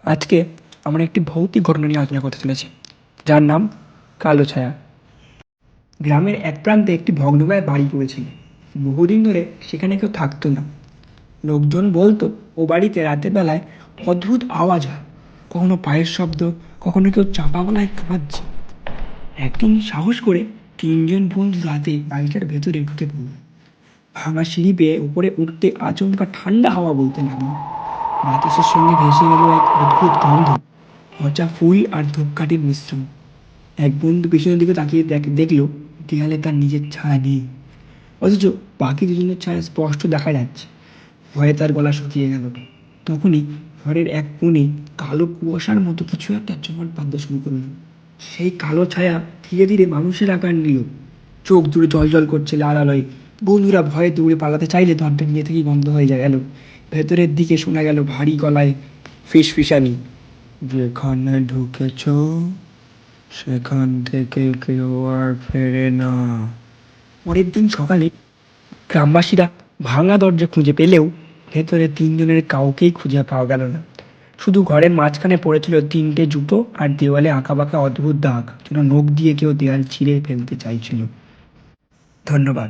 আজকে আমরা একটি ভৌতিক ঘটনা নিয়ে আলোচনা করতে চলেছি, যার নাম কালো ছায়া। গ্রামের এক প্রান্তে একটি ভগ্নপ্রায় বাড়ি পড়েছিল। বহুদিন ধরে সেখানে কেউ থাকতো না। লোকজন বলতো ও বাড়িতে রাতের বেলায় অদ্ভুত আওয়াজ হয়, কখনো পায়ের শব্দ, কখনো কেউ চাপা গলায় কাঁদছে। একদিন সাহস করে তিনজন বন্ধু রাতে বাড়িটার ভেতরে ঢুকে পড়ল। ভাঙা সিঁড়ি পেয়ে উপরে উঠতে আচমকা ঠান্ডা হাওয়া বইতে লাগলো। বাতাসের সঙ্গে ভেসে গেল এক অদ্ভুত গন্ধ, পচা ফুল আর ধূপকাঠির মিশ্রণ। এক বন্ধু পিছনের দিকে তাকিয়ে দেখলো দেয়ালে তার নিজের ছায়া নেই, অথচ বাকি দুজনের ছায়া স্পষ্ট দেখা যাচ্ছে। ভয়ে তার গলা শুকিয়ে গেল। তখনই ঘরের এক কোণে কালো কুয়াশার মতো কিছু একটা জমাট বাঁধতে শুরু করলো। সেই কালো ছায়া ধীরে ধীরে মানুষের আকার নিল। চোখ জুড়ে জল করছে লাল আলোয়। বন্ধুরা ভয়ে দৌড়ে পালাতে চাইলে দরজা নিজে থেকেই বন্ধ হয়ে গেল। ভেতরের দিকে শোনা গেল ভারী গলায় ফিসফিসানি, যেখানে ঢুকেছ সেখান থেকে কেউ আর ফেরে না। পরের দিন সকালে গ্রামবাসীরা ভাঙা দরজা খুঁজে পেলেও ভেতরে তিনজনের কাউকেই খুঁজে পাওয়া গেল না। শুধু ঘরের মাঝখানে পড়েছিল তিনটে জুতো আর দেওয়ালে আঁকাবাঁকা অদ্ভুত দাগ, যেন নখ দিয়ে কেউ দেয়াল ছিঁড়ে ফেলতে চাইছিল। ধন্যবাদ।